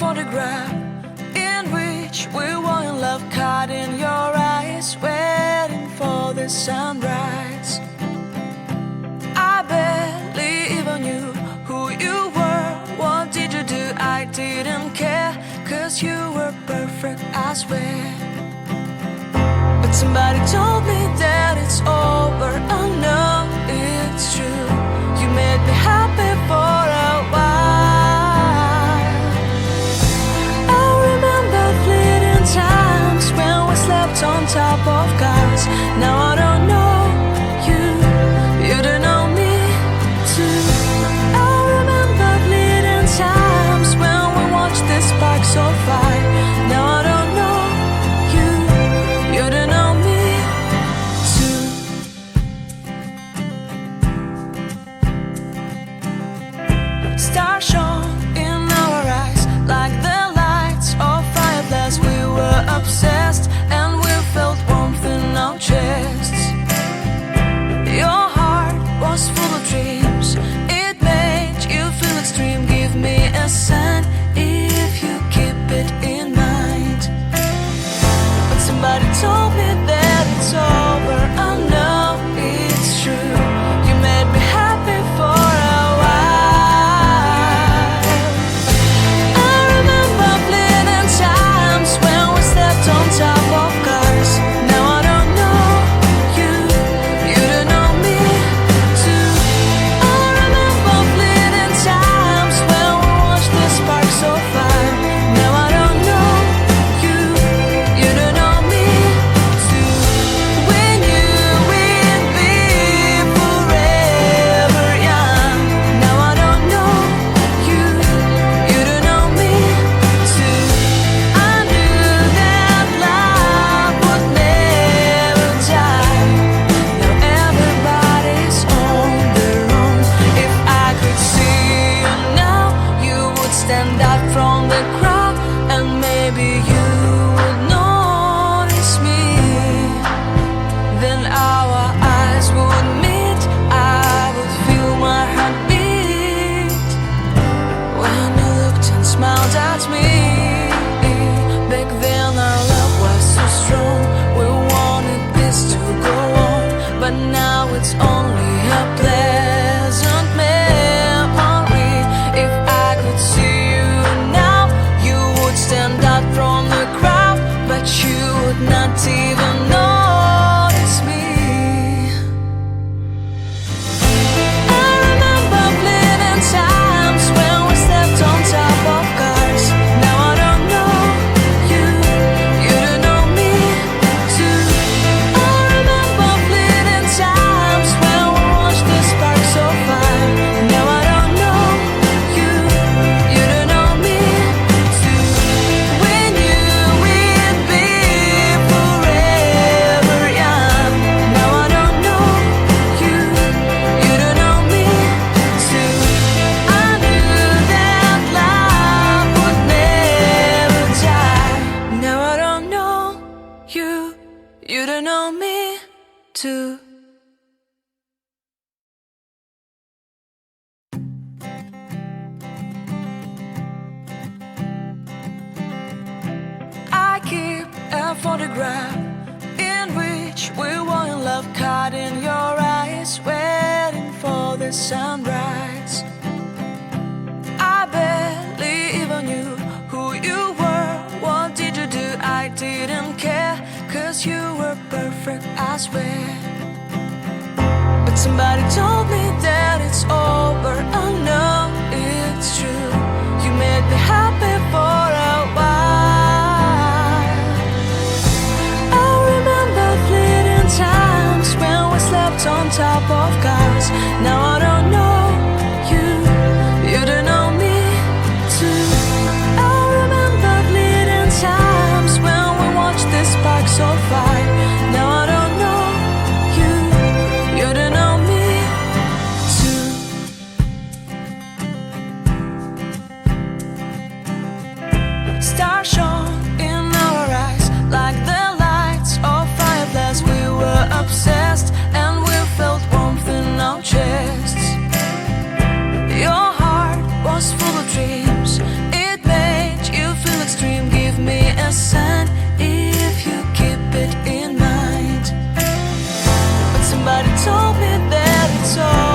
photograph in which we were in love, caught in your eyes, waiting for the sunrise. I barely even knew who you were. What did you do? I didn't care, 'cause you were perfect, I swear. But somebody told me that it's over. Oh no, it's true. You made me happy for a while. I remember fleeting times when we slept on top of cars. Now I don't know you, you don't know me too. I remember fleeting times when we watched the sparks of fire. Now I don't know you, you don't know me too. Stars shone in our eyes like the lights of fireflies. We were obsessed and we felt warmth in our chests. Your heart was full of dreams, it made you feel extreme. Give me a sign if you keep it in mind. But somebody told me that it's over. I know it's true. You made me happy for a while. I remember fleeting times when we slept on top of cars. Now I don't know you, you don't know me too. I remember fleeting times when we watched the sparks of fire. Now I don't know you, you don't know me too. We knew we'd be forever young. Now I don't know you, you don't know me too. I knew that love would never die. Now everybody's on their own. If I could see you now, you would stand out from the crowd, and maybe you would notice me. Then our eyes would meet, I would feel my heart beat when you looked and smiled at me. Back then our love was so strong, we wanted this to go on. But now it's only a pleasant memory. If I could see you now, you would stand out from the crowd, but you would not even notice me. I remember fleeting times when we slept on top of cars. Now I don't know you, you don't know me too. I remember fleeting times when we watched the sparks of fire. Now I don't know you, you don't know me too. We knew we'd be forever young. Now I don't know you, you don't know me too. I knew that love would never die. Now I don't know you, you don't know me too. I keep a photograph in which we were in love, caught in your eyes, waiting for the sunrise. I barely even knew who you were. What did you do? I didn't care, 'cause you were perfect, I swear. But somebody told me that it's over. I know it's true. You made me happy for a while. I remember fleeting times when we slept on top of cars. Now I don't know you, you don't know me too. I remember fleeting times when we watched the sparks of fire. Now I don't know you, you don't know me too. Stars shone in our eyes like the lights of fireflies. We were obsessed and we felt warmth in our chest. Somebody told me that it's all